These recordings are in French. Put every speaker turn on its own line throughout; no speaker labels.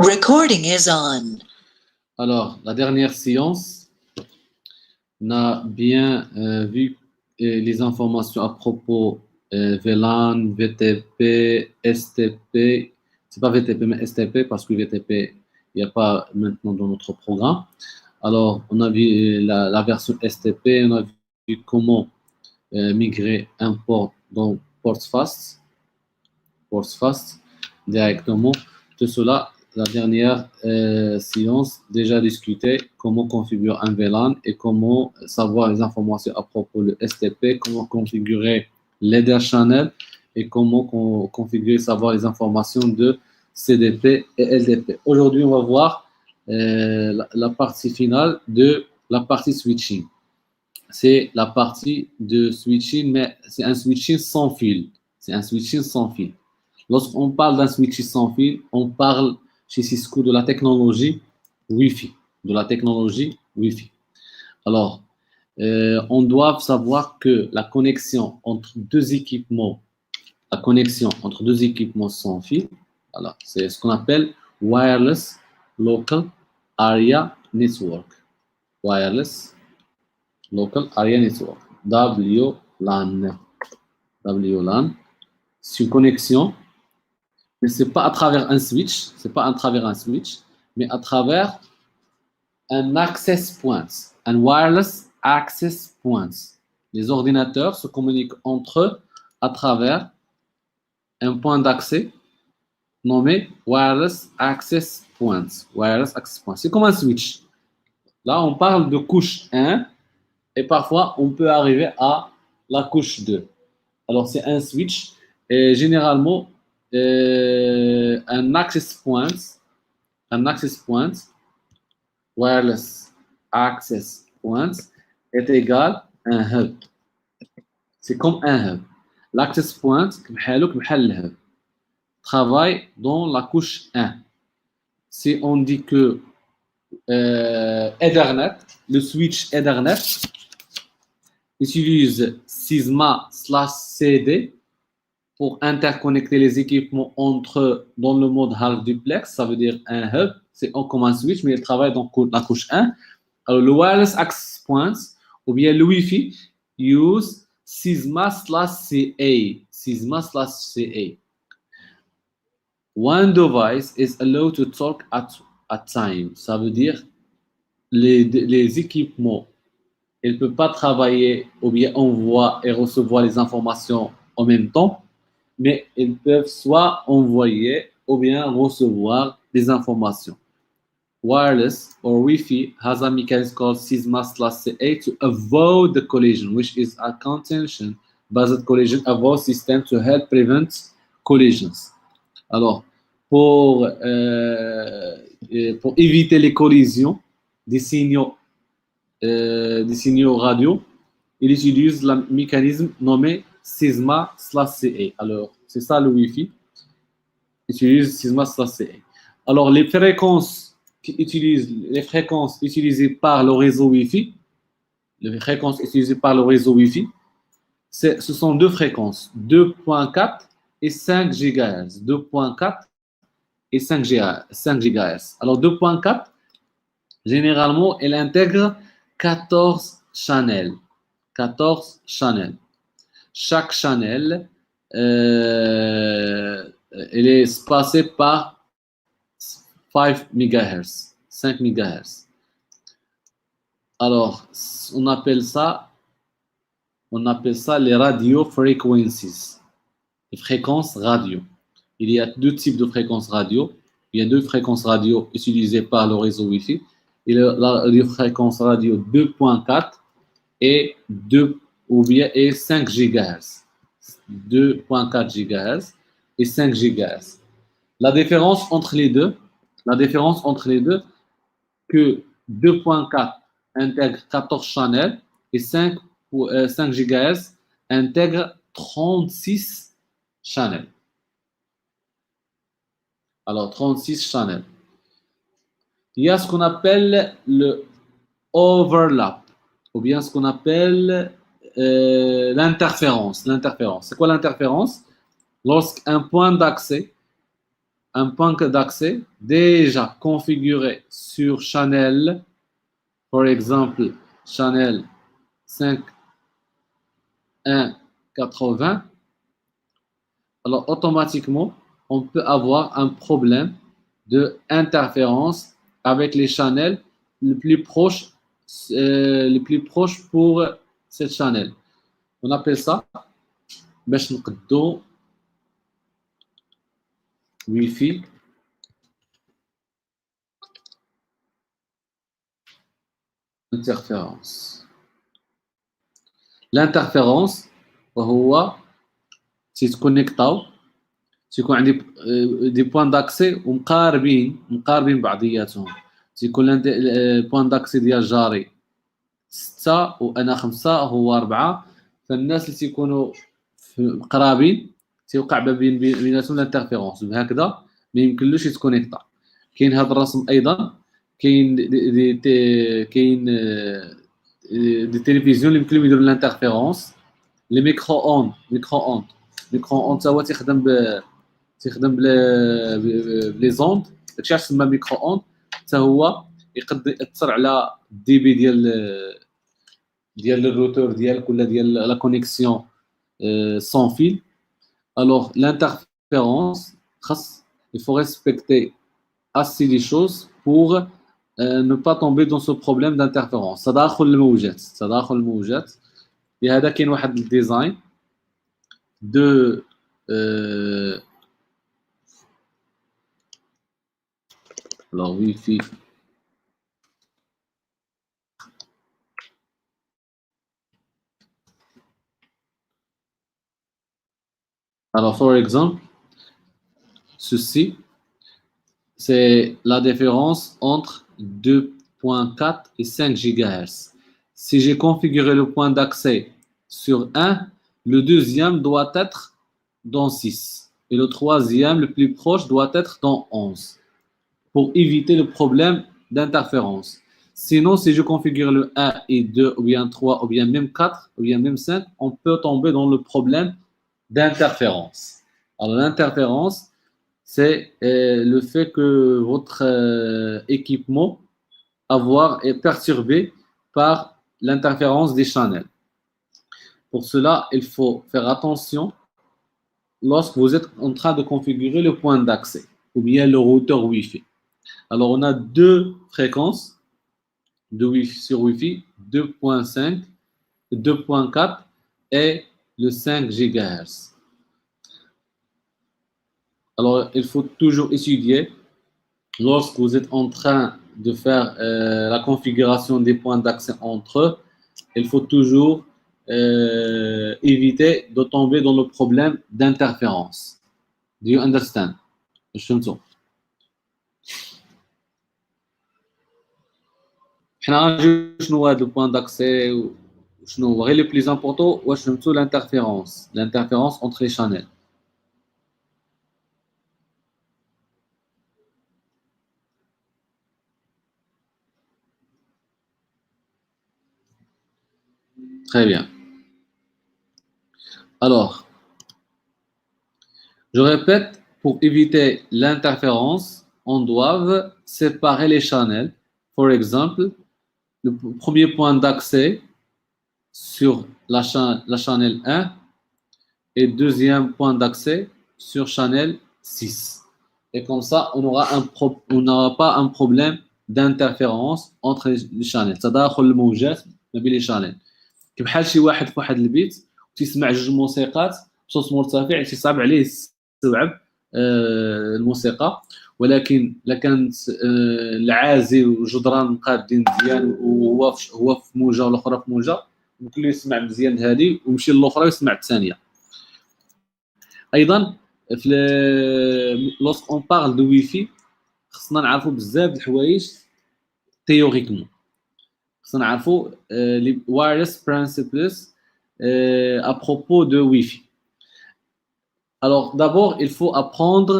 Recording is on.
Alors, la dernière séance, on a bien vu les informations à propos VLAN, VTP, STP. C'est pas VTP, mais STP, parce que VTP, il n'y a pas maintenant dans notre programme. Alors, on a vu la version STP, on a vu comment migrer un port dans PortFast directement. Tout cela, la dernière séance, déjà discuté comment configurer un VLAN et comment savoir les informations à propos de STP, comment configurer l'header channel et comment configurer, savoir les informations de CDP et LDP. Aujourd'hui, on va voir la partie finale de la partie switching. C'est la partie de switching, mais c'est un switching sans fil. C'est un switching sans fil. Lorsqu'on parle d'un switching sans fil, on parle chez Cisco de la technologie Wi-Fi. De la technologie Wi-Fi. Alors, on doit savoir que la connexion entre deux équipements, sans fil, voilà, c'est ce qu'on appelle Wireless Local Area Network. Wireless Local Area Network. WLAN. WLAN. C'est une connexion, mais ce n'est pas à travers un switch, mais à travers un access point, un wireless access point. Les ordinateurs se communiquent entre eux à travers un point d'accès nommé wireless access point. Wireless access point. C'est comme un switch. Là, on parle de couche 1 et parfois on peut arriver à la couche 2. Alors, c'est un switch et généralement un access point, wireless access point est égal à un hub. C'est comme un hub. L'access point travaille dans la couche 1. Si on dit que Ethernet, le switch Ethernet utilise Cisma/CD pour interconnecter les équipements entre eux dans le mode half duplex, ça veut dire un hub, c'est comme un switch, mais il travaille dans la couche 1. Alors, le wireless access point, ou bien le Wi-Fi, use Cisma/CA. One device is allowed to talk at a time. Ça veut dire les équipements, ils ne peuvent pas travailler ou bien envoyer et recevoir les informations en même temps, mais ils peuvent soit envoyer ou bien recevoir des informations. Wireless or Wi-Fi has a mechanism called Cisma/CA to avoid the collision, which is a contention-based collision avoid system to help prevent collisions. Alors, pour éviter les collisions des signaux radio, il utilise le mécanisme nommé Cisma/CA. Alors, c'est ça le Wi-Fi. Il utilise Cisma/CA. Alors, les fréquences utilisées par le réseau Wi-Fi, ce sont deux fréquences, 2.4 et 5 GHz. 2.4 et 5 GHz. Alors, 2.4, généralement, elle intègre 14 channels. Chaque channel, elle est spacée par 5 MHz. Alors, on appelle ça les radio frequencies. Les fréquences radio. Il y a deux types de fréquences radio. Il y a deux fréquences radio utilisées par le réseau Wi-Fi. Il y a la fréquence radio 2.4 et 5 GHz. 2.4 GHz et 5 GHz. La différence entre les deux, que 2.4 intègre 14 channels et 5 GHz intègre 36 channels. Alors, 36 channels. Il y a ce qu'on appelle le overlap, ou bien ce qu'on appelle l'interférence. C'est quoi l'interférence? Lorsqu'un point d'accès un point d'accès déjà configuré sur channel, par exemple, channel 5.1.80, alors automatiquement, on peut avoir un problème d'interférence avec les channels les plus proches pour cette channel. On appelle ça باش نقدو Wi-Fi interférence. L'interférence هو تيتكونيكطاو تيكون عندي دي بوان داكسي ومقاربين بعضياتهم. تيكون بوان داكسي ديال جاري 6 وانا 5 هو 4، فالناس اللي تيكونوا قرابين تيوقع بيناتهم الانترفيرونس، بهكذا ما يمكنلوش يتكونيكطا. كاين هذا الرسم ايضا، كاين كاين دي تلفزيون اللي يمكن لهم يديروا الانترفيرونس. لي ميكرو اون تا هو تيخدم بلي زوند، داكشي علاش سما ميكرو اون، حتى هو يقدر ياثر على الدي بي ديال الروتور ديالك ولا ديال لا كونيكسيون سون فيل. Alors l'interférence, il faut respecter assez les choses pour ne pas tomber dans ce problème d'interférence. تداخل الموجات. لهذا كاين واحد الديزاين de alors Wi-Fi. Alors, par exemple, ceci, c'est la différence entre 2.4 et 5 GHz. Si j'ai configuré le point d'accès sur 1, le deuxième doit être dans 6. Et le troisième, le plus proche, doit être dans 11. Pour éviter le problème d'interférence. Sinon, si je configure le 1 et 2, ou bien 3, ou bien même 4, ou bien même 5, on peut tomber dans le problème d'interférence. Alors, l'interférence, c'est le fait que votre équipement est perturbé par l'interférence des channels. Pour cela, il faut faire attention lorsque vous êtes en train de configurer le point d'accès ou bien le routeur Wi-Fi. Alors, on a deux fréquences de Wi-Fi sur Wi-Fi, 2.5, 2.4 et le 5 GHz. Alors, il faut toujours étudier lorsque vous êtes en train de faire la configuration des points d'accès entre eux. Il faut toujours éviter de tomber dans le problème d'interférence. Do you understand? حنا غنجيو شنو هاد البوان داكسي وشنو هو غير لي بليز امبورطون واش فهمتوا l'interférence entre les channels. Très bien. Alors, je répète, pour éviter l'interférence, on doit séparer les channels. Par exemple, le premier point d'accès sur la channel 1 et deuxième point d'accès sur channel 6. Et comme ça, on n'aura pas un problème d'interférence entre les channels. تداخل الموجات ما بين les channels. كبحال شي واحد في واحد البيت تيسمع جوج موسيقات بصوت مرتفع تيصعب عليه يستوعب الموسيقى، ولكن الا كانت العازل والجدران مقادين مزيان وهو في موجه والاخرى في موجه، يمكن له يسمع مزيان هذه ويمشي للاخرى ويسمع الثانيه. ايضا lorsqu'on parle de Wi-Fi خصنا نعرفوا بزاف د الحوايج théoriquement. خصنا نعرفوا les wireless principles à propos de Wi-Fi. Alors d'abord, il faut apprendre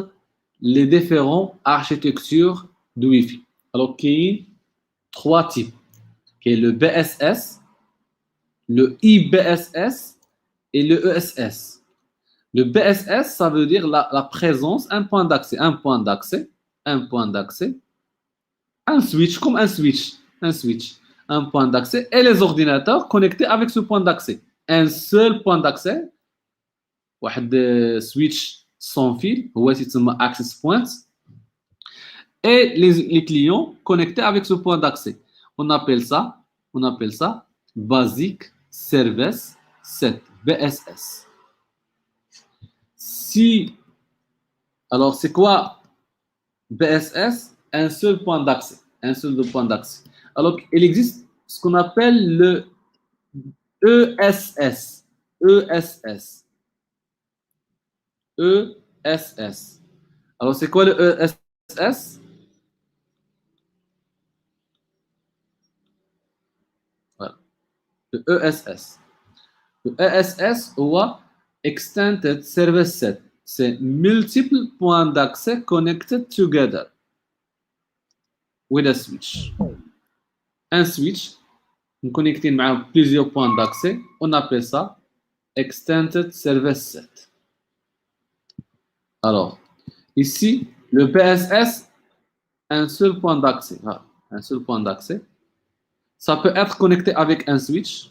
les différentes architectures de Wi-Fi. Alors il y a 3 types. Il y a le BSS, le IBSS et le ESS. Le BSS, ça veut dire la présence, un point d'accès, un point d'accès, un point d'accès, un switch, comme un switch, un point d'accès, et les ordinateurs connectés avec ce point d'accès. Un seul point d'accès, un switch sans fil, c'est access point, et les clients connectés avec ce point d'accès. On appelle ça Basic Service Set, BSS. Alors, c'est quoi BSS? Un seul point d'accès. Alors, il existe ce qu'on appelle le ESS. ESS. Alors, c'est quoi le ESS? Voilà. Le ESS. Le ESS ou Extended Service Set. C'est multiple points d'accès connected together with a switch. Un switch, connecté à plusieurs points d'accès, on appelle ça Extended Service Set. Alors, ici, le BSS, un seul point d'accès. Un seul point d'accès. Ça peut être connecté avec un switch.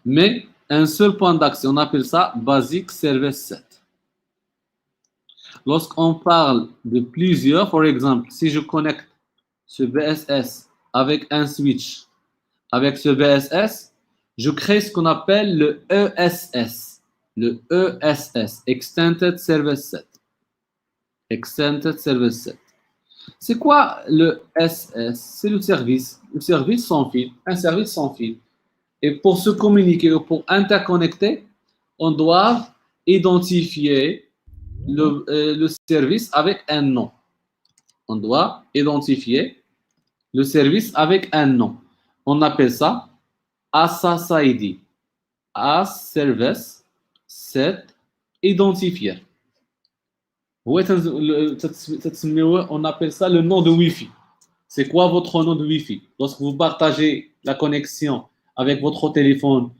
Mais un seul point d'accès, on appelle ça Basic Service Set. Lorsqu'on parle de plusieurs, par exemple, si je connecte ce BSS avec un switch, avec ce BSS, je crée ce qu'on appelle le ESS. Le ESS, Extended Service Set. Extended Service Set. C'est quoi le SS? C'est le service sans fil, un service sans fil. Et pour se communiquer ou pour interconnecter, on doit identifier le service avec un nom. On doit identifier le service avec un nom. On appelle ça ASSID. As Service Set Identifier. On appelle ça le nom de Wi-Fi. C'est quoi votre nom de Wi-Fi? Lorsque vous partagez la connexion avec votre téléphone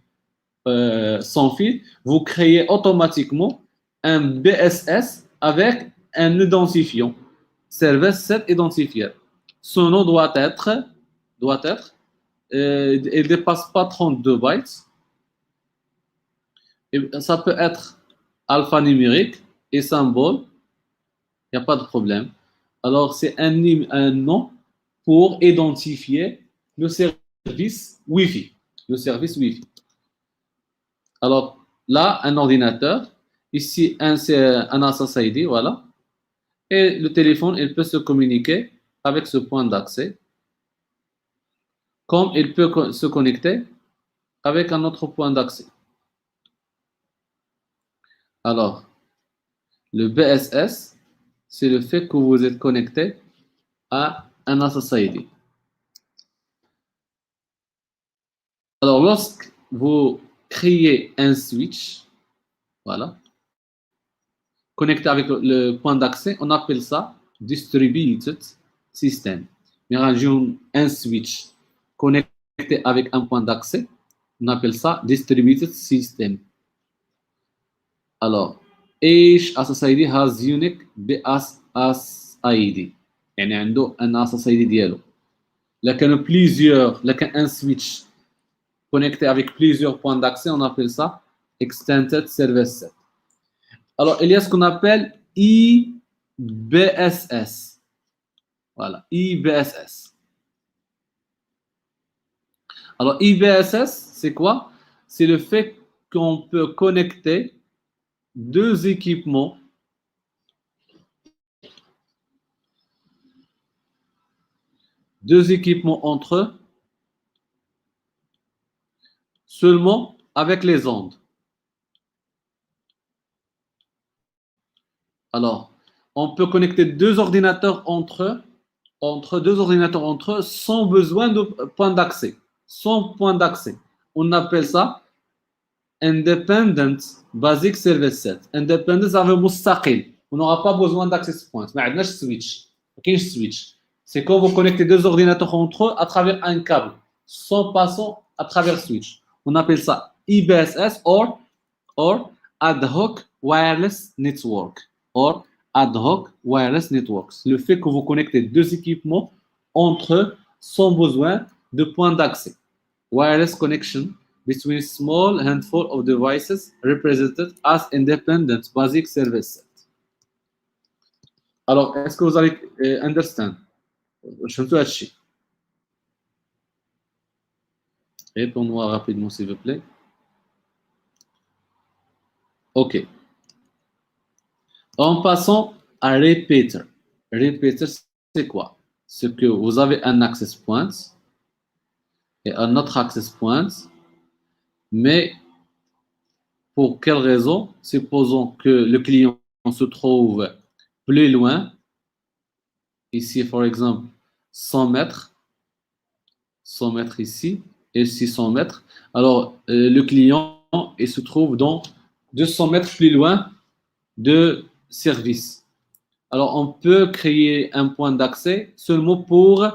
sans fil, vous créez automatiquement un BSS avec un identifiant. Service Set Identifier. Son nom doit être il ne dépasse pas 32 bytes. Et ça peut être alphanumérique et symbole. Il n'y a pas de problème. Alors, c'est un nom pour identifier le service Wi-Fi. Alors, là, un ordinateur. Ici, c'est un SSID, voilà. Et le téléphone, il peut se communiquer avec ce point d'accès, comme il peut se connecter avec un autre point d'accès. Alors, le BSS, c'est le fait que vous êtes connecté à un SSID. Alors, lorsque vous créez un switch, voilà, connecté avec le point d'accès, on appelle ça Distributed System. Mais rangeons un switch connecté avec un point d'accès, on appelle ça Distributed System. Alors, each SSID has unique BSID. يعني عنده un SSID ديالو. لكن un switch connecté avec plusieurs points d'accès, on appelle ça Extended Service Set. Alors, il y a ce qu'on appelle IBSS. Voilà, IBSS. Alors, IBSS, c'est quoi? C'est le fait qu'on peut connecter deux équipements entre eux seulement avec les ondes. Alors, on peut connecter deux ordinateurs entre eux sans besoin de point d'accès. On appelle ça Independent Basic Service Set. Independent, ça veut dire مستقل. On n'aura pas besoin d'access point. ما عندناش switch. C'est quand vous connectez deux ordinateurs entre eux à travers un câble. sans passant à travers switch. On appelle ça IBSS or ad hoc wireless network. Or ad hoc wireless networks. Le fait que vous connectez deux équipements entre eux sans besoin de points d'accès. Wireless connection between a small handful of devices represented as independent basic services. Alors, est-ce que vous allez understand? Je me suis Répondez-moi rapidement, s'il vous plaît. OK. En passant à repeater. Repeater, c'est quoi? C'est que vous avez un access point et un autre access point, mais pour quelle raison? Supposons que le client se trouve plus loin, ici, par exemple, 100 mètres ici, et 600 mètres. Alors, le client, il se trouve donc 200 mètres plus loin de service. Alors, on peut créer un point d'accès seulement pour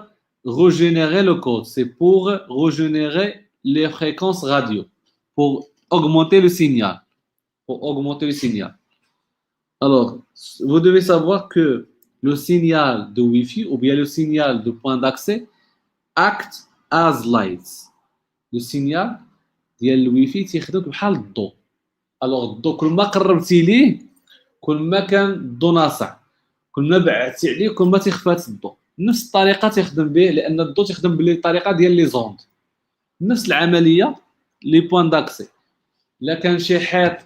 régénérer le code. C'est pour régénérer les fréquences radio, pour augmenter le signal. Alors, vous devez savoir que le signal de Wi-Fi ou bien le signal de point d'accès act as lights. Le signal ديال الويفي تيخدم بحال الضوء. الوغ الضوء كل ما قربتي ليه كل ما كان الضوء ناصع، كل ما بعدتي عليه كل ما تيخفات الضوء. نفس الطريقه تيخدم به، لان الضوء تيخدم بالطريقه ديال لي زوند. نفس العمليه لي بوين داكسي. الا كان شي حيط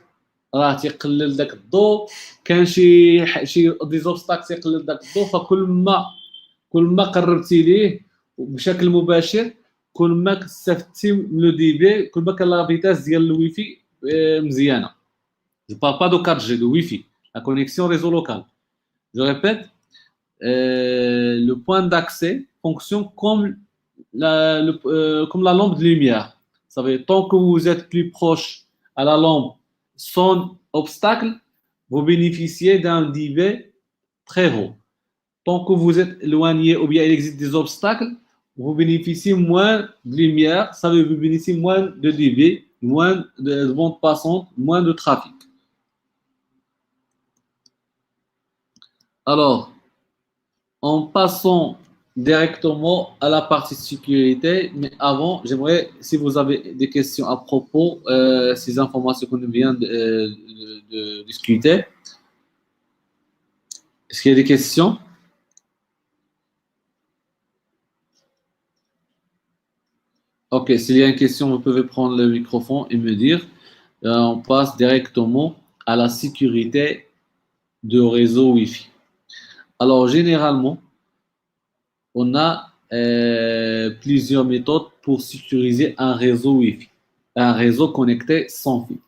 راه تيقلل داك الضوء، كان شي ديزوبستاك تيقلل داك الضوء، كل ما قربتي ليه بشكل مباشر كل ما استفدتي من لو دي بي، كل ما كان لا فيتاس ديال الويفي مزيانه. Je parle pas de 4G, de Wi-Fi, la connexion réseau local. Je répète, le point d'accès fonctionne comme comme la lampe de lumière. Ça veut dire, tant que vous êtes plus proche à la lampe sans obstacle, vous bénéficiez d'un débit très haut. Tant que vous êtes éloigné ou bien il existe des obstacles, vous bénéficiez moins de lumière, ça veut dire que vous bénéficiez moins de débit, moins de bandes passantes, moins de trafic. Alors, en passant directement à la partie sécurité, mais avant, j'aimerais, si vous avez des questions à propos ces informations qu'on vient de discuter. Est-ce qu'il y a des questions? Ok, s'il y a une question, vous pouvez prendre le microphone et me dire. On passe directement à la sécurité de réseau Wi-Fi. Alors, généralement, on a plusieurs méthodes pour sécuriser un réseau Wi-Fi, un réseau connecté sans fil.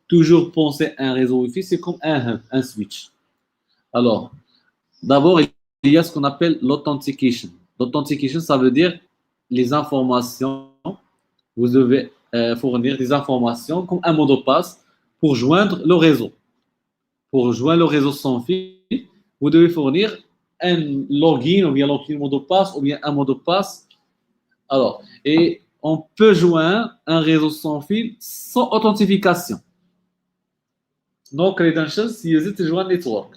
Toujours penser à un réseau Wi-Fi, c'est comme un hub, un switch. Alors, d'abord, il y a ce qu'on appelle l'authentication. L'authentication, ça veut dire les informations. Vous devez fournir des informations comme un mot de passe pour joindre le réseau. Pour joindre le réseau sans fil, vous devez fournir un login ou bien login mot de passe ou bien un mot de passe. Alors, et on peut joindre un réseau sans fil sans authentification. No credentials used to join network.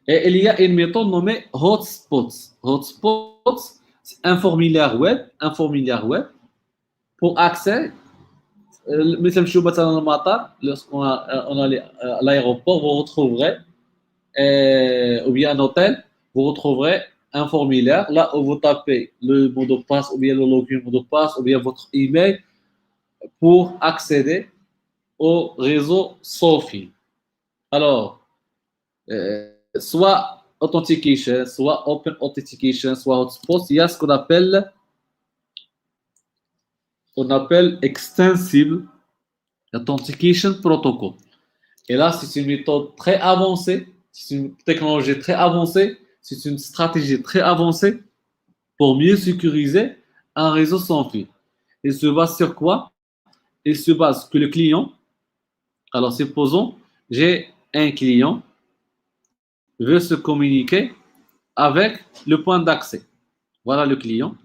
Et il y a une méthode nommée hotspots. Hotspots, c'est un formulaire web pour accès. Lorsqu'on est à l'aéroport, vous retrouverez, ou bien un hôtel, vous retrouverez un formulaire là où vous tapez le mot de passe ou bien le login mot de passe ou bien votre email pour accéder au réseau sans fil. Alors, soit authentication, soit open authentication, soit hotspot, il y a ce qu'on appelle extensible authentication protocol. Et là, c'est une méthode très avancée, c'est une technologie très avancée, c'est une stratégie très avancée pour mieux sécuriser un réseau sans fil. Il se base sur quoi? Il se base que le client, alors supposons, j'ai un client veut se communiquer avec le point d'accès. Voilà le client.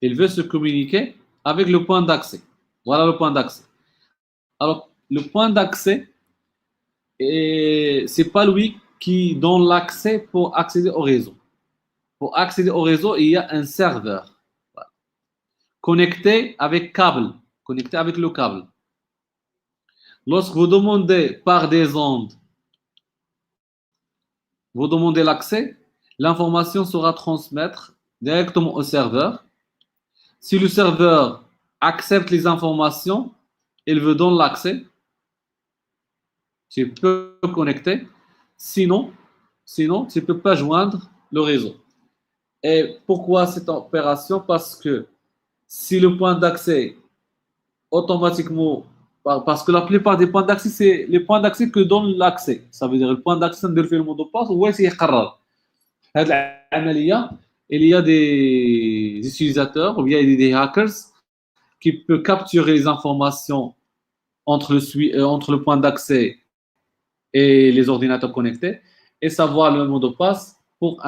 Il veut se communiquer avec le point d'accès. Voilà le point d'accès. Alors, le point d'accès, c'est pas lui qui donne l'accès pour accéder au réseau. Pour accéder au réseau, il y a un serveur connecté avec câble, connecté avec le câble. Lorsque vous demandez par des ondes, vous demandez l'accès, l'information sera transmettre directement au serveur. Si le serveur accepte les informations, il vous donne l'accès. Tu peux connecter. Sinon, tu ne peux pas joindre le réseau. Et pourquoi cette opération? Parce que si le point d'accès automatiquement, parce que la plupart des points d'accès, c'est les points d'accès que donne l'accès. Ça veut dire le point d'accès de le mot de passe ou c'est يقرر. Il y a des utilisateurs ou bien des hackers qui peuvent capturer les informations entre le point d'accès et les ordinateurs connectés et savoir le mot de passe pour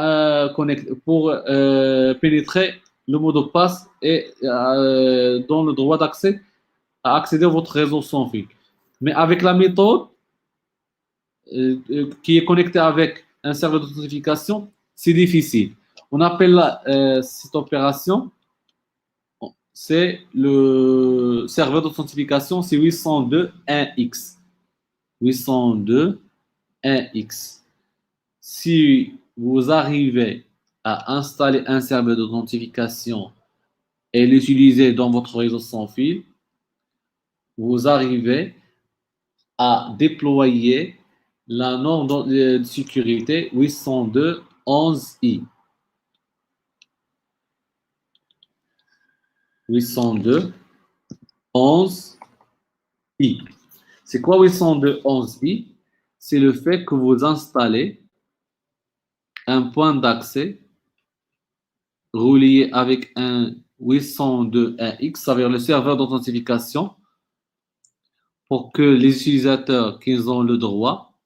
pénétrer le mot de passe et donner le droit d'accès à accéder à votre réseau sans fil. Mais avec la méthode qui est connectée avec un serveur d'authentification, c'est difficile. On appelle cette opération, c'est le serveur d'authentification, c'est 802.1x. 802.1x. Si vous arrivez à installer un serveur d'authentification et l'utiliser dans votre réseau sans fil, vous arrivez à déployer la norme de sécurité 802.11i. 802.11i. C'est quoi 802.11i? C'est le fait que vous installez un point d'accès relié avec un 802.1x, ça veut dire le serveur d'authentification, pour que les utilisateurs qui ont le droit,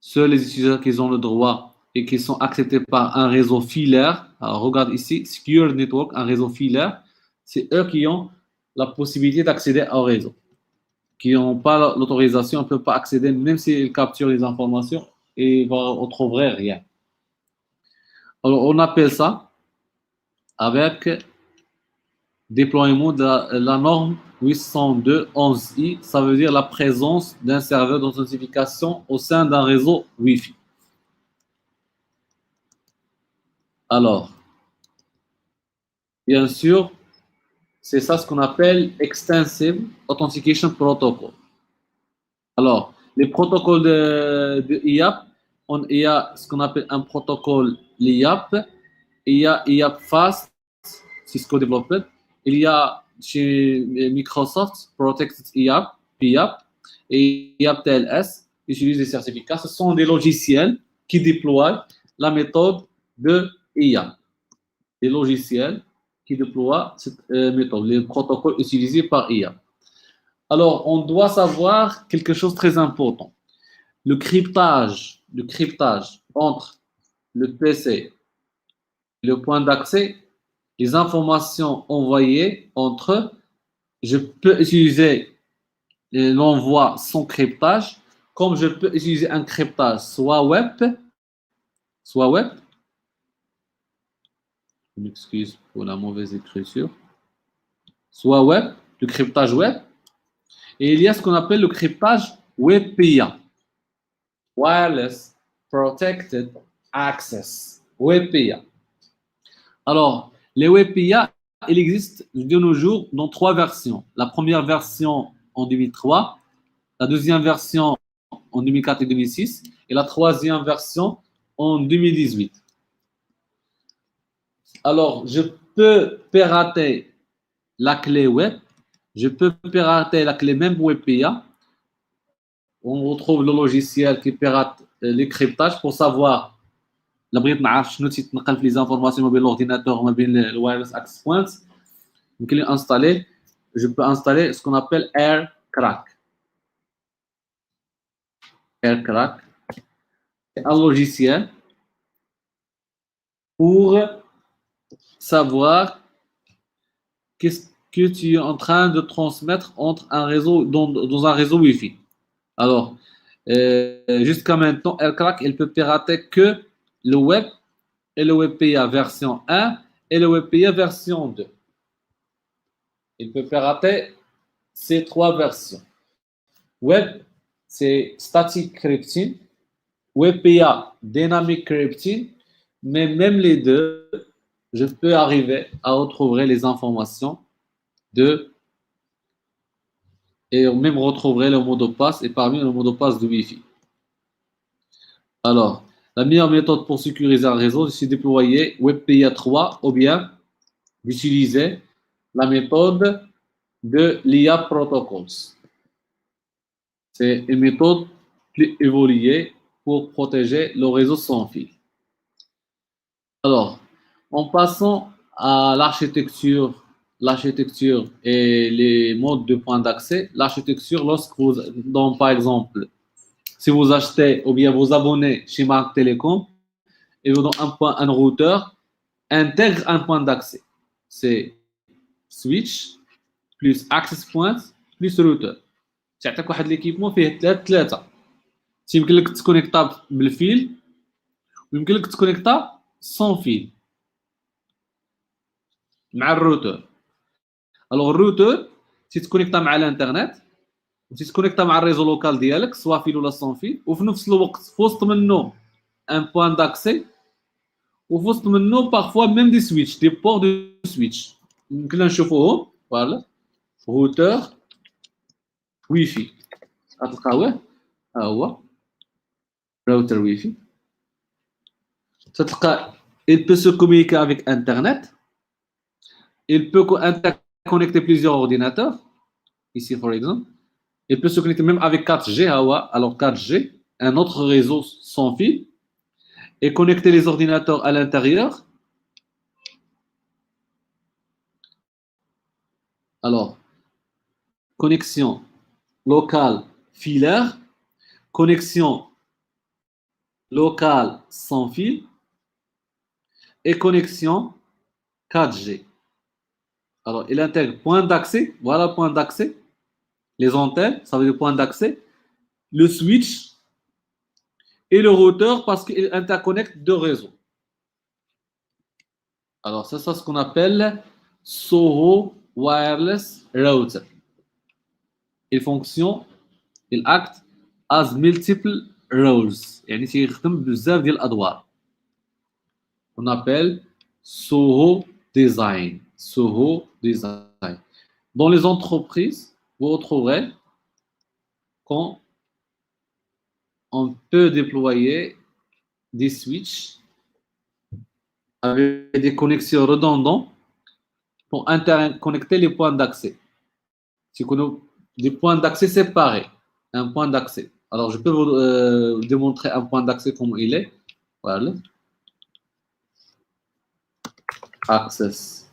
seuls les utilisateurs qui ont le droit et qui sont acceptés par un réseau filaire, alors regarde ici, Secure Network, un réseau filaire, c'est eux qui ont la possibilité d'accéder au réseau. Qui n'ont pas l'autorisation, ne peuvent pas accéder, même s'ils capturent les informations, et on ne trouverait rien. Alors, on appelle ça avec déploiement de la norme 802.11i, ça veut dire la présence d'un serveur d'authentification au sein d'un réseau Wi-Fi. Alors, bien sûr, c'est ça ce qu'on appelle Extensive Authentication Protocol. Alors, les protocoles de IAP, il y a ce qu'on appelle un protocole l'IAP, il y a IAP Fast, Cisco Developed, il y a chez Microsoft Protected IAP, PIAP, et IAP TLS, utilisent des certificats. Ce sont des logiciels qui déploient la méthode de IAP. Des logiciels qui déploient cette méthode, les protocoles utilisés par IAP. Alors, on doit savoir quelque chose de très important. Le cryptage entre le PC et le point d'accès, les informations envoyées entre eux, je peux utiliser l'envoi sans cryptage, comme je peux utiliser un cryptage soit web, je m'excuse pour la mauvaise écriture, soit web, le cryptage web, et il y a ce qu'on appelle le cryptage WebPIA, Wireless Protected Access, WebPIA. Alors, les WebPIA, il existe de nos jours dans 3 versions. La première version en 2003, la deuxième version en 2004 et 2006, et la troisième version en 2018. Alors, je peux pirater la clé web, je peux pirater la clé même WebPIA. On retrouve le logiciel qui pirate les cryptages pour savoir la بغيت نعرف شنو تيتنقل في لي زانفورماسيون ما بين l'ordinateur وما بين le wireless access points. يمكن لي installer, je peux installer ce qu'on appelle AirCrack. AirCrack, c'est un logiciel pour savoir qu'est-ce que tu es en train de transmettre entre un réseau dans un réseau Wi-Fi. Alors, jusqu'à maintenant, Aircrack, il peut pirater que le web et le WebPA version 1 et le WebPA version 2. Il peut pirater ces trois versions. Web, c'est static crypting. WebPA, dynamic crypting. Mais même les deux, je peux arriver à retrouver les informations et même retrouver le mot de passe et parmi le mot de passe de Wi-Fi. Alors, la meilleure méthode pour sécuriser un réseau, c'est de déployer WebPA 3 ou bien d'utiliser la méthode de l'IA Protocols. C'est une méthode plus évoluée pour protéger le réseau sans fil. Alors, en passant à l'architecture et les modes de points d'accès, l'architecture, lorsque vous, par exemple, si vous achetez ou bien vous abonnez chez Marc Télécom et vous donne un routeur, intègre un point d'accès. C'est switch plus access point plus router. تعطيك واحد ليكيبمون فيه ثلاثه يمكن لك تكونيكتا بالفيل ويمكن لك تكونيكتا سون فيل مع الروتور. الوغ الروتور تيتكونيكتا مع الانترنت وتيتكونيكتا مع الريزو لوكال ديالك سوا فيل ولا سون فيل وفي نفس الوقت في وسط منه ان بوان داكسي وفي وسط منه بارفوا ميم دي سويتش دي بور دو سويتش يمكن نشوفوهم. فوالا روتور واي في غتلقاوه ها هو راوتر واي في. تلقى il peut se communiquer avec internet, il peut interconnecter plusieurs ordinateurs ici par exemple, il peut se connecter même avec 4G. Alors 4G, un autre réseau sans fil, et connecter les ordinateurs à l'intérieur. Alors, connexion locale filaire, connexion locale sans fil et connexion 4G. Alors, il intègre point d'accès, voilà point d'accès, les antennes, ça veut dire point d'accès, le switch et le routeur parce qu'il interconnecte deux réseaux. Alors, ça, c'est ce qu'on appelle SOHO Wireless Router. Il fonctionne, il acte as multiple roles. يعني تيخدم بزاف ديال الأدوار. On appelle SOHO Design. SOHO Design. Dans les entreprises, vous retrouverez qu'on peut déployer des switches avec des connexions redondantes pour interconnecter les points d'accès. C'est des points d'accès séparés. Un point d'accès. Alors, je peux vous démontrer un point d'accès comme il est. Voilà. Access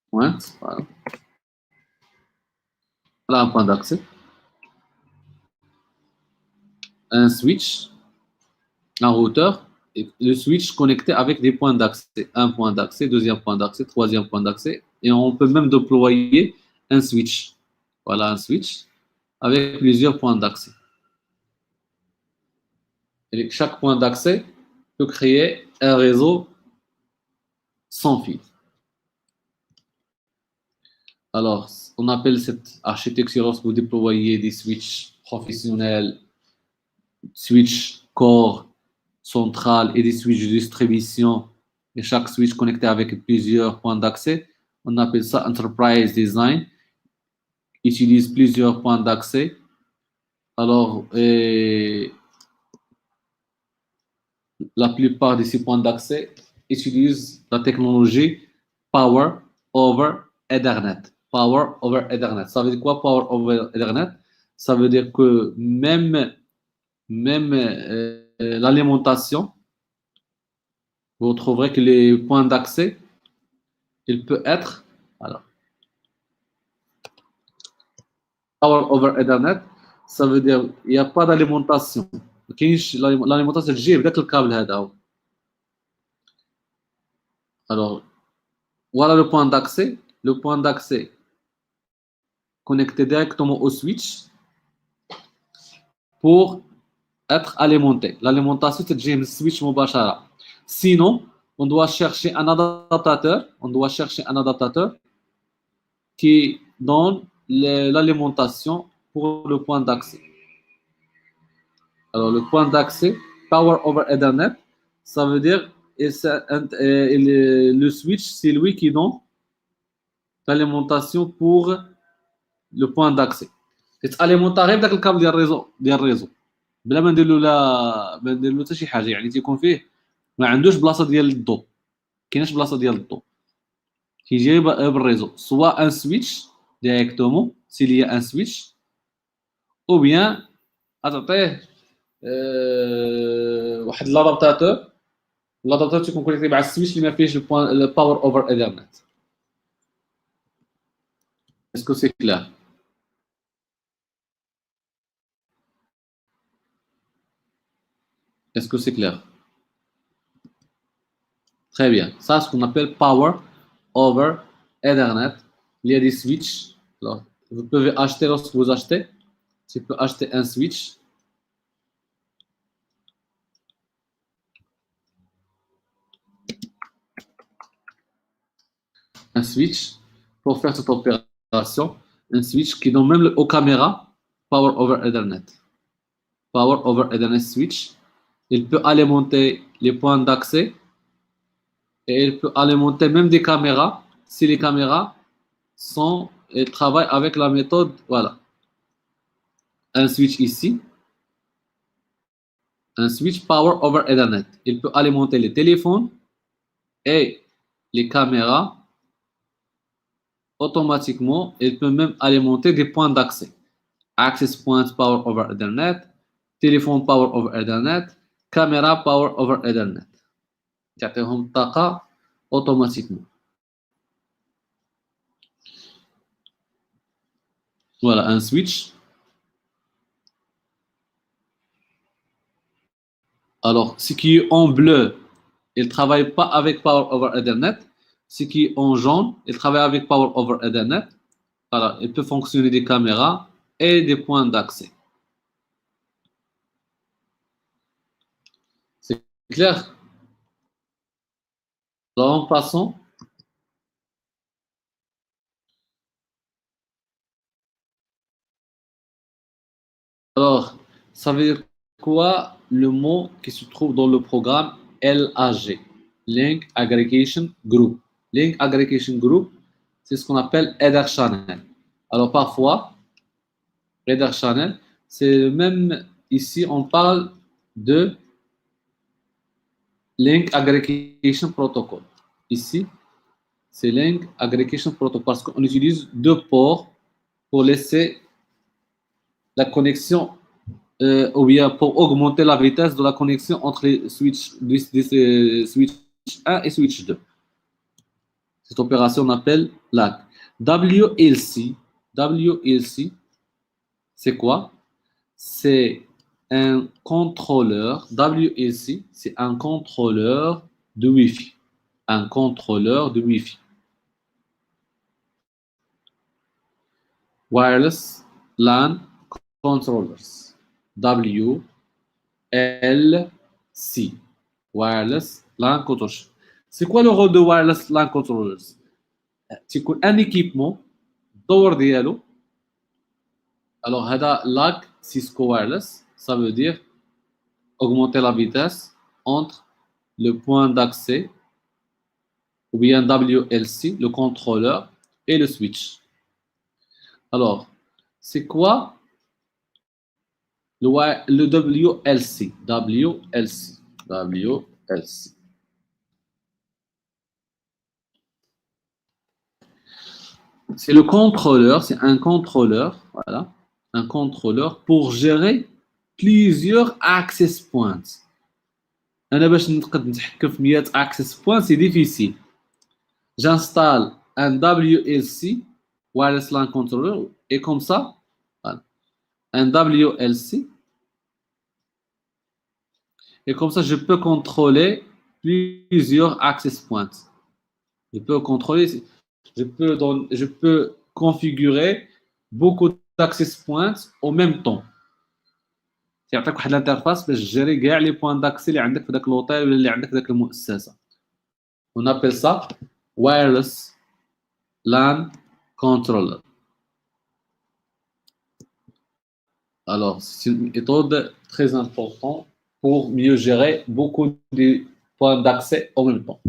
point. Voilà. Voilà un point d'accès. Un switch, un routeur, et le switch connecté avec des points d'accès. Un point d'accès, deuxième point d'accès, troisième point d'accès. Et on peut même déployer un switch. Voilà un switch avec plusieurs points d'accès. Et chaque point d'accès peut créer un réseau sans fil. Alors, on appelle cette architecture lorsque vous déployez des switches professionnels, switch core central et des switches de distribution, et chaque switch connecté avec plusieurs points d'accès. On appelle ça Enterprise Design. Utilise plusieurs points d'accès. Alors, la plupart de ces points d'accès utilisent la technologie Power over Ethernet. Power over Ethernet. Ça veut dire quoi, Power over Ethernet? Ça veut dire que même l'alimentation, vous trouverez que les points d'accès, il peut être, alors, Power over Ethernet, ça veut dire il n'y a pas d'alimentation. L'alimentation تجي بداك الكابل هذا هو. Alors, voilà le point d'accès. Le point d'accès connecté directement au switch pour être alimenté. L'alimentation, c'est le switch mubashara. Sinon, on doit chercher un adaptateur. On doit chercher un adaptateur qui donne l'alimentation pour le point d'accès. Alors, le point d'accès, Power over Ethernet, ça veut dire le switch, c'est lui qui donne l'alimentation pour le point d'accès. كتاليمونطا غير بداك الكابل ديال الريزو بلا ما ندير له حتى شي حاجه يعني تيكون فيه ما عندوش بلاصه ديال الضو كايناش بلاصه ديال الضو كيجي بالريزو سوا ان سويتش ديريكتومون سي لي ان سويتش او بيان غتعطيه واحد لادابتاتور تيكون كونيكتي مع السويتش اللي ما فيهش الباور اوفر ايثرنت. اسكو سي كلير؟ Est-ce que c'est clair? Très bien. Ça, c'est ce qu'on appelle Power over Ethernet. Il y a des switches. Alors, vous pouvez acheter, lorsque vous achetez, tu peux acheter un switch. Un switch pour faire cette opération. Un switch qui donne même aux caméras Power over Ethernet. Power over Ethernet switch. Il peut alimenter les points d'accès et il peut alimenter même des caméras si les caméras travaillent avec la méthode, voilà. Un switch ici, un switch Power over Ethernet. Il peut alimenter les téléphones et les caméras automatiquement. Il peut même alimenter des points d'accès. Access points Power over Ethernet, téléphone Power over Ethernet, caméra Power over Ethernet. تعطيهم الطاقة automatiquement. Voilà, un switch. Alors, ce qui est en bleu, il ne travaille pas avec Power over Ethernet. Ce qui est en jaune, il travaille avec Power over Ethernet. Voilà, il peut fonctionner des caméras et des points d'accès. C'est clair? Alors, passons. Alors, ça veut dire quoi le mot qui se trouve dans le programme LAG, Link Aggregation Group. Link Aggregation Group, c'est ce qu'on appelle Header Channel. Alors, parfois, Header Channel, c'est même ici, on parle de Link Aggregation Protocol. Ici, c'est Link Aggregation Protocol parce qu'on utilise deux ports pour laisser la connexion ou bien pour augmenter la vitesse de la connexion entre les switch 1 et switch 2. Cette opération on appelle LAC. WLC, c'est quoi? C'est un contrôleur. WLC, c'est un contrôleur de Wi-Fi. Un contrôleur de Wi-Fi. Wireless LAN Controllers. WLC. Wireless LAN Controllers. C'est quoi le rôle de Wireless LAN Controllers? C'est un équipement دور ديالو. Alors, هذا LAC Cisco Wireless, ça veut dire augmenter la vitesse entre le point d'accès ou bien WLC, le contrôleur, et le switch. Alors, c'est quoi le WLC? WLC. C'est le contrôleur, c'est un contrôleur, voilà, un contrôleur pour gérer plusieurs access points. أنا باش نقدر نتحكم في 100 access points, c'est difficile. J'installe un WLC, Wireless LAN Controller, et comme ça, voilà, un WLC, et comme ça, je peux contrôler plusieurs access points. Je peux contrôler, je peux configurer beaucoup d'access points au même temps. يعطيك واحد l'interface باش تجيري كاع les points d'accès اللي عندك في ذاك l'hôtel ولا اللي عندك في ذاك المؤسسة. On appelle ça wireless LAN controller. Alors, c'est une méthode très importante pour mieux gérer beaucoup de points d'accès en même temps.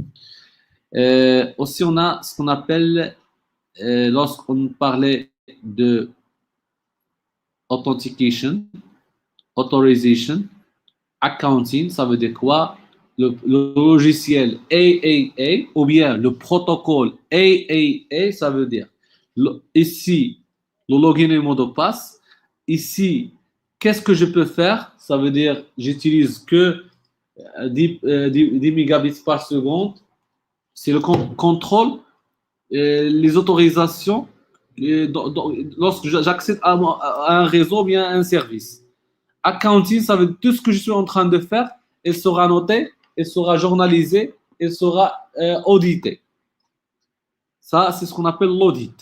Aussi, on a ce qu'on appelle, lorsqu'on parlait de authentication, authorization, accounting, ça veut dire quoi? Le logiciel AAA ou bien le protocole AAA, ça veut dire ici, le login et le mot de passe. Ici, qu'est-ce que je peux faire? Ça veut dire j'utilise que 10 mégabits par seconde. C'est le contrôle, les autorisations lorsque j'accède à un réseau ou bien à un service. Accounting, ça veut dire tout ce que je suis en train de faire, il sera noté, il sera journalisé, il sera audité. Ça, c'est ce qu'on appelle l'audit.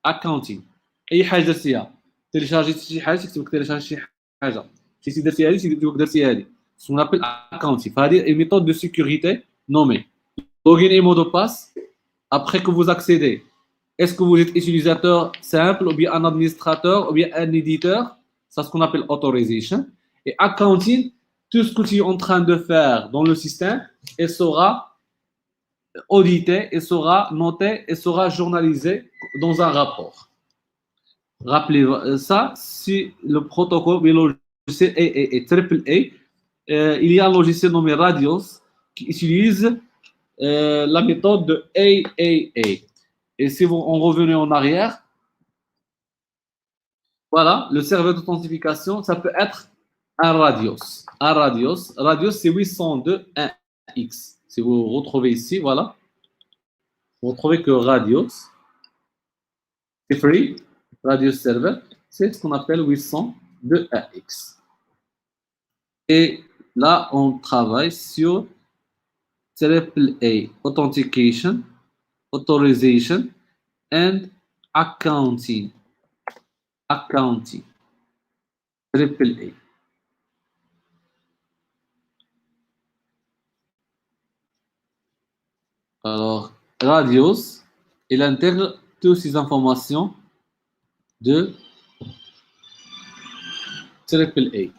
Accounting. أي حاجة درتيها تيليشارجي شي حاجة تكتب تيليشارجي شي حاجة شي درتي هذه تكتب درتي هذه. Ce qu'on appelle accounting. C'est-à-dire une méthode de sécurité nommée login et mot de passe. Après que vous accédez, est-ce que vous êtes utilisateur simple ou bien un administrateur ou bien un éditeur? C'est ce qu'on appelle authorization. Et accounting, tout ce que tu es en train de faire dans le système, il sera audité, il sera noté, il sera journalisé dans un rapport. Rappelez ça, si le protocole, le logiciel est AAA, il y a un logiciel nommé Radios qui utilise la méthode de AAA. Et si on revenait en arrière, voilà, le serveur d'authentification, ça peut être un Radios. Un Radios. Radios, c'est 802.1x. Si vous retrouvez ici, voilà. Vous retrouvez que Radios, c'est free. Radios server, c'est ce qu'on appelle 802.1x. Et là, on travaille sur AAA, Authentication, Authorization, and Accounting. Accounting. AAA. Alors, Radios, il intègre toutes ces informations de AAA.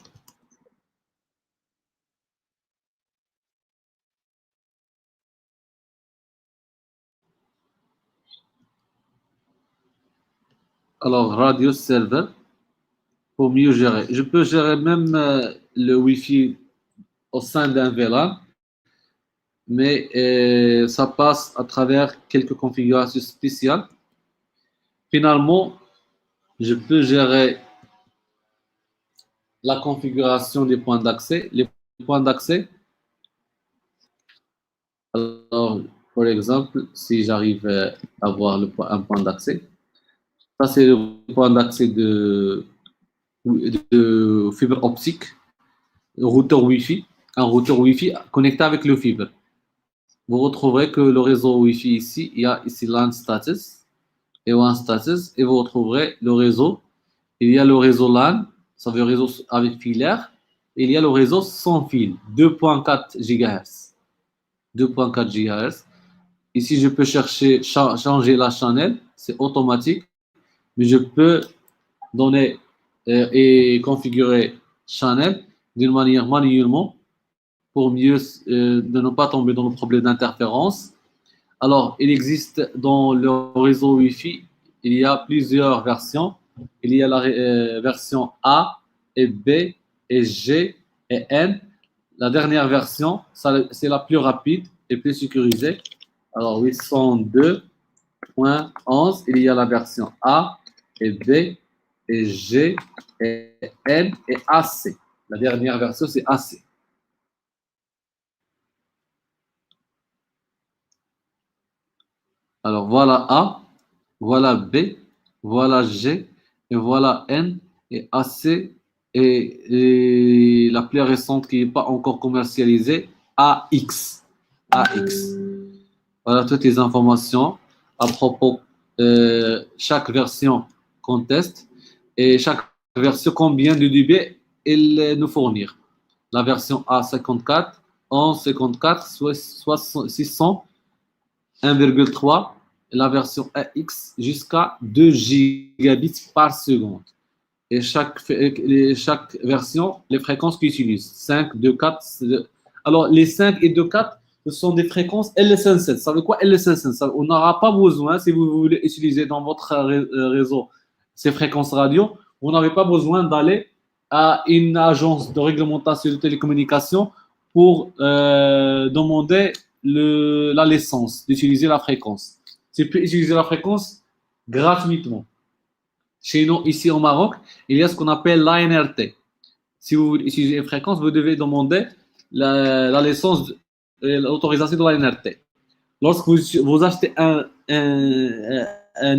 Alors, Radios Server, pour mieux gérer. Je peux gérer même le Wi-Fi au sein d'un VLAN, mais ça passe à travers quelques configurations spéciales. Finalement, je peux gérer la configuration des points d'accès. Les points d'accès, alors, par exemple, si j'arrive à avoir un point d'accès, ça c'est le point d'accès de fibre optique, routeur Wi-Fi, un routeur Wi-Fi connecté avec le fibre. Vous retrouverez que le réseau Wi-Fi ici, il y a ici LAN status et WAN status, et vous retrouverez le réseau. Il y a le réseau LAN, ça veut dire réseau avec filaire, et il y a le réseau sans fil, 2.4 GHz. 2.4 GHz. Ici, je peux changer la channel, c'est automatique, mais je peux donner et configurer channel d'une manière manuellement pour mieux de ne pas tomber dans le problème d'interférence. Alors, il existe dans le réseau Wi-Fi, il y a plusieurs versions. Il y a la version A et B et G et N. La dernière version, c'est la plus rapide et plus sécurisée. Alors, 802.11, il y a la version A et B et G et N et AC. La dernière version, c'est AC. Alors, voilà A, voilà B, voilà G, et voilà N, et AC, et la plus récente qui n'est pas encore commercialisée, AX. AX. Voilà toutes les informations à propos chaque version qu'on teste et chaque version combien de dB elle nous fournir. La version A54, 1154, soit 600, 1,3 et la version AX jusqu'à 2 gigabits par seconde. Et chaque version, les fréquences qu'ils utilisent, 5, 2, 4. Alors, les 5 et 2, 4, ce sont des fréquences LS57. Ça veut quoi LS57? On n'aura pas besoin, si vous voulez utiliser dans votre réseau ces fréquences radio, vous n'avez pas besoin d'aller à une agence de réglementation de télécommunications pour demander la licence d'utiliser la fréquence. Tu peux utiliser la fréquence gratuitement. Chez nous, ici au Maroc, il y a ce qu'on appelle l'ANRT. Si vous voulez utiliser une fréquence, vous devez demander la licence, l'autorisation de l'ANRT. Lorsque vous achetez un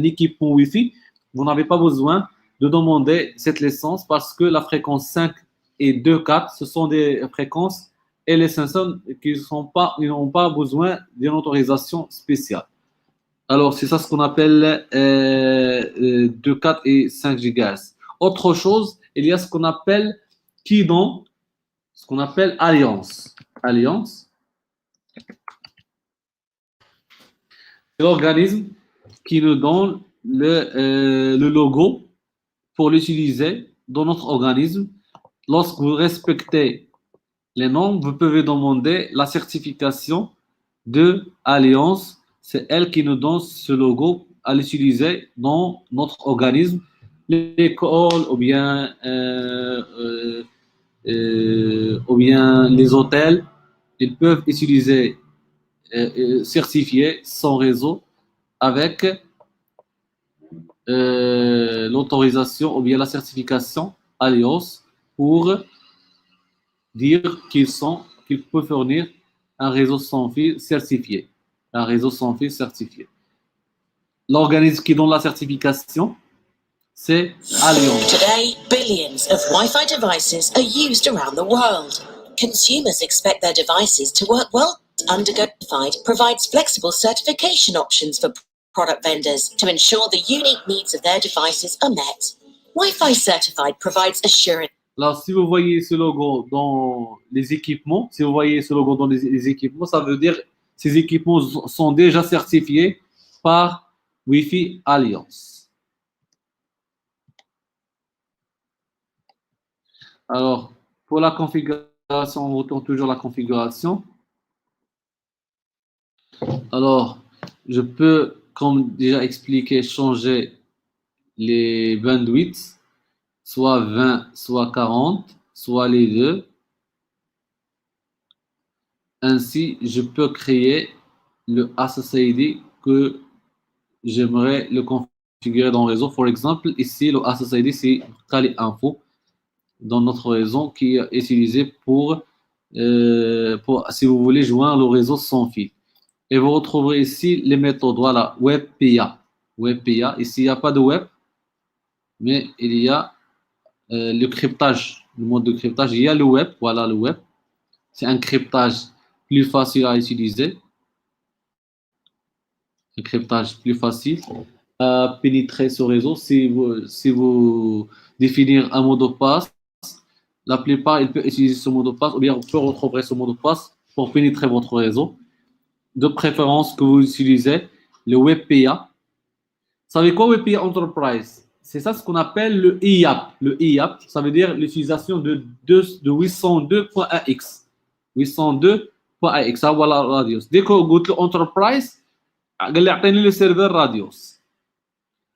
équipement Wi-Fi, vous n'avez pas besoin de demander cette licence parce que la fréquence 5 et 2,4, ce sont des fréquences et les 500 qui n'ont pas besoin d'une autorisation spéciale. Alors, c'est ça ce qu'on appelle 2, 4 et 5 GHz. Autre chose, il y a ce qu'on appelle Kidon, ce qu'on appelle Alliance. Alliance, c'est l'organisme qui nous donne le logo pour l'utiliser dans notre organisme. Lorsque vous respectez les normes, vous pouvez demander la certification de Alliance. C'est elle qui nous donne ce logo à l'utiliser dans notre organisme. L'école ou bien les hôtels, ils peuvent utiliser certifier son réseau avec l'autorisation ou bien la certification Alliance pour dire qu'ils peuvent fournir un réseau sans fil certifié. Un réseau sans fil certifié. L'organisme qui donne la certification, c'est Alliance.
Today, billions of Wi-Fi devices are used around the world. Consumers expect their devices to work well. Undergo provides flexible certification options for product vendors to ensure the unique needs of their devices are met. Wi-Fi Certified provides assurance.
Alors, si vous voyez ce logo dans les équipements, ça veut dire que ces équipements sont déjà certifiés par Wi-Fi Alliance. Alors, pour la configuration, on retourne toujours à la configuration. Alors, je peux, comme déjà expliqué, changer les bandwidths, soit 20, soit 40, soit les deux. Ainsi, je peux créer le SSID que j'aimerais le configurer dans le réseau. Par exemple, ici, le SSID, c'est Kali Info dans notre réseau qui est utilisé pour, si vous voulez, joindre le réseau sans fil. Et vous retrouverez ici les méthodes. Voilà, WebPA. WebPA. Ici, il n'y a pas de web, mais il y a le cryptage, le mode de cryptage. Il y a le web. Voilà le web. C'est un cryptage plus facile à utiliser. Un cryptage plus facile à pénétrer ce réseau. Si vous définir un mot de passe, la plupart, ils peuvent utiliser ce mot de passe, ou bien on peut retrouver ce mot de passe pour pénétrer votre réseau. De préférence que vous utilisez le WebPA. Vous savez quoi WebPA Enterprise? C'est ça ce qu'on appelle le IAP. Le IAP, ça veut dire l'utilisation de 802.1x. 802.1x, ça voilà radios. Dès que vous dites Enterprise, le serveur radios.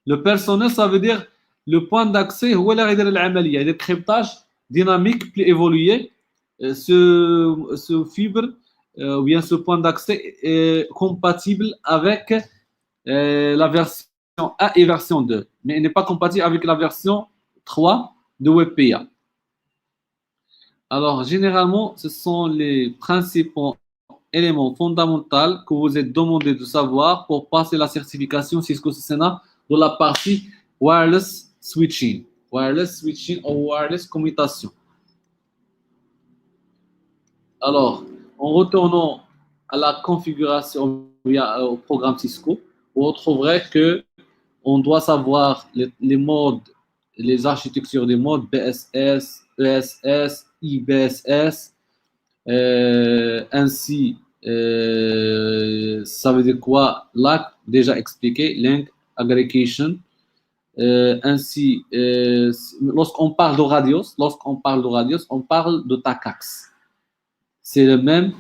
Le personnel, ça veut dire le point d'accès, il y a des cryptages dynamiques plus évolués. Ce fibre, ou bien ce point d'accès est compatible avec la version 1 et version 2, mais il n'est pas compatible avec la version 3 de WebPA. Alors, généralement, ce sont les principaux éléments fondamentaux que vous êtes demandé de savoir pour passer la certification Cisco CCNA de la partie wireless switching. Wireless switching ou wireless commutation. Alors, en retournant à la configuration, au programme Cisco, où on trouverait que on doit savoir les modes, les architectures des modes BSS, ESS, IBSS, ainsi, ça veut dire quoi? LAC, déjà expliqué, Link Aggregation. Ainsi, lorsqu'on parle de radios, on parle de TACAX. C'est le même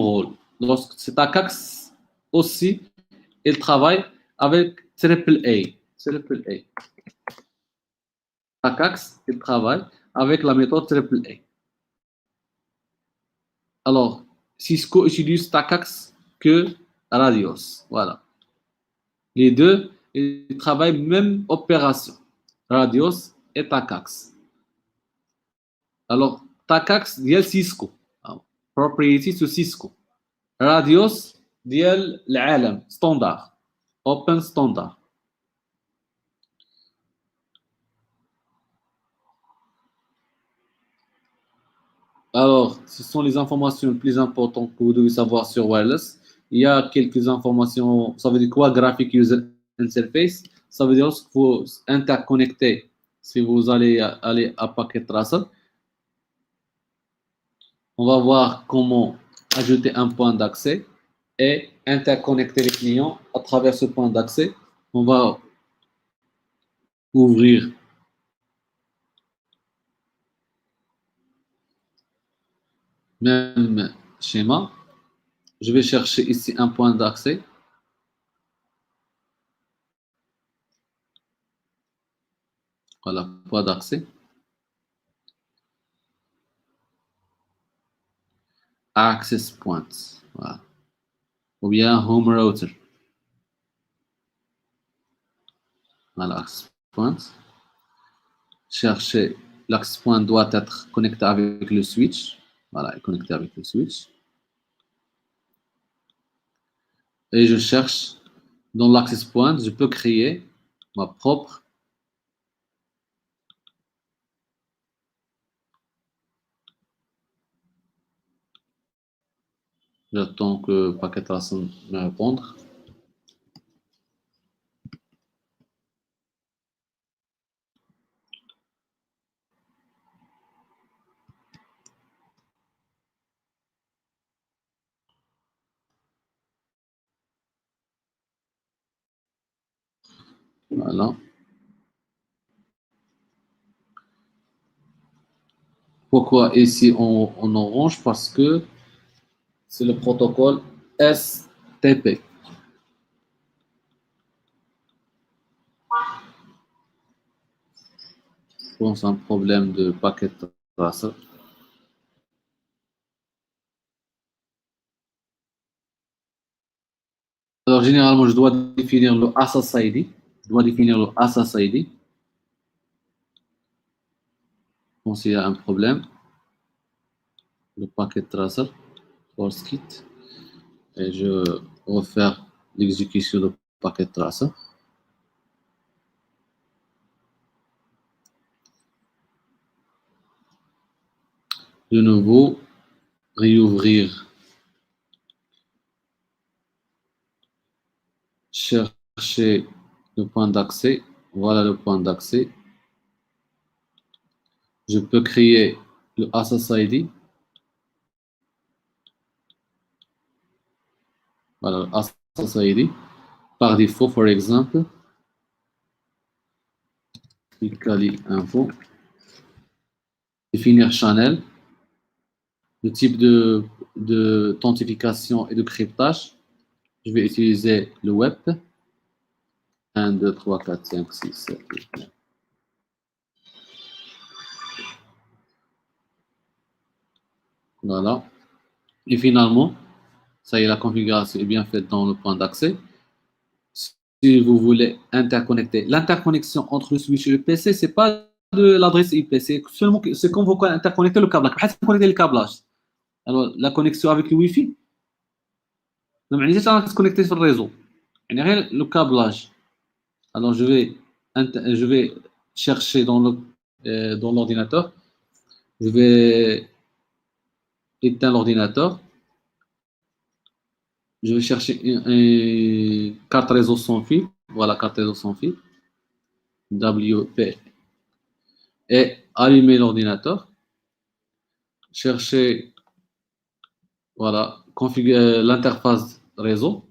rôle. Lorsque c'est TACAX aussi, il travaille avec AAA. TACAX, il travaille avec la méthode AAA. Alors, Cisco utilise TACAX que Radios. Voilà. Les deux, ils travaillent même opération. Radios et TACAX. Alors, TACAX, ديال Cisco. Proprietary to Cisco. Radios, ديال العالم. Standard. Open standard. Alors, ce sont les informations les plus importantes que vous devez savoir sur wireless. Il y a quelques informations. Ça veut dire quoi? Graphic User Interface. Ça veut dire qu'il faut interconnecter si vous allez aller à Packet Tracer. On va voir comment ajouter un point d'accès et interconnecter les clients à travers ce point d'accès. On va ouvrir même schéma. Je vais chercher ici un point d'accès. Voilà, point d'accès. Access points. Voilà. Ou bien home router. Voilà, access points. Chercher, l'access point doit être connecté avec le switch. Voilà, connecté avec le switch. Et je cherche dans l'access point, je peux créer ma propre. J'attends que Packet Tracer me réponde. Voilà. Pourquoi ici en orange? Parce que c'est le protocole STP. Je pense un problème de Packet Tracer. Alors, généralement, je dois définir le SSID. Bon, s'il y a un problème, le Packet Tracer, Force Kit, et je refaire l'exécution de Packet Tracer. De nouveau, réouvrir, chercher le point d'accès. Voilà le point d'accès. Je peux créer le SSID. Voilà, le SSID. Par défaut, par exemple, Kali Info. Définir channel. Le type de authentification et de cryptage. Je vais utiliser le web. 1, 2, 3, 4, 5, 6, 7, 8, 9. Voilà. Et finalement, ça y est, la configuration est bien faite dans le point d'accès. Si vous voulez interconnecter, l'interconnexion entre le switch et le PC, ce n'est pas de l'adresse IP, c'est seulement c'est quand vous interconnectez le câblage. Connecter le câblage. Alors, la connexion avec le Wi-Fi, non, mais ça va se connecter sur le réseau. Le câblage. Alors, je vais chercher dans l'ordinateur. Je vais éteindre l'ordinateur. Je vais chercher une carte réseau sans fil. Voilà, carte réseau sans fil. WP. Et allumer l'ordinateur. Chercher, voilà, configurer l'interface réseau.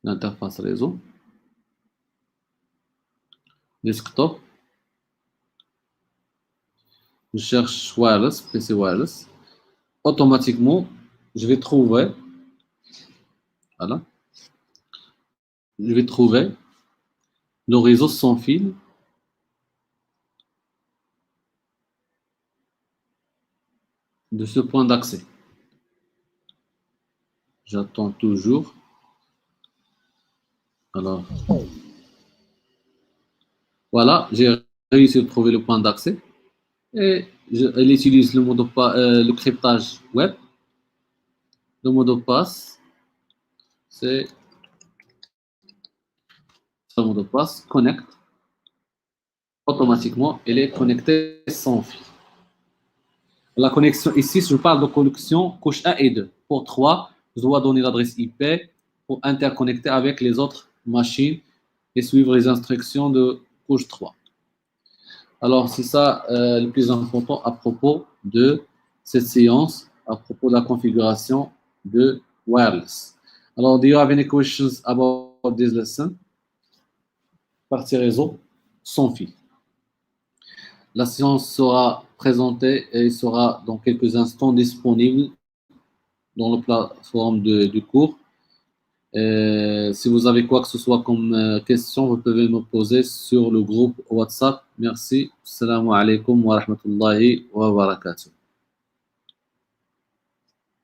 L'interface réseau. Desktop. Je cherche wireless, PC wireless. Automatiquement, je vais trouver, voilà, je vais trouver le réseau sans fil de ce point d'accès. J'attends toujours. Alors, voilà, j'ai réussi à trouver le point d'accès. Et elle utilise le cryptage web. Le mot de passe, c'est le mot de passe connect. Automatiquement, elle est connectée sans fil. La connexion ici, je parle de connexion couche 1 et 2. Pour 3, je dois donner l'adresse IP pour interconnecter avec les autres machines et suivre les instructions de couche 3. Alors, c'est ça le plus important à propos de cette séance, à propos de la configuration de wireless. Alors, do you have any questions about this lesson? Partie réseau sans fil. La séance sera présentée et sera dans quelques instants disponible dans la plateforme du cours. Si vous avez quoi que ce soit comme question, vous pouvez me poser sur le groupe WhatsApp. Merci. Assalamu alaikum wa rahmatullahi wa barakatuh.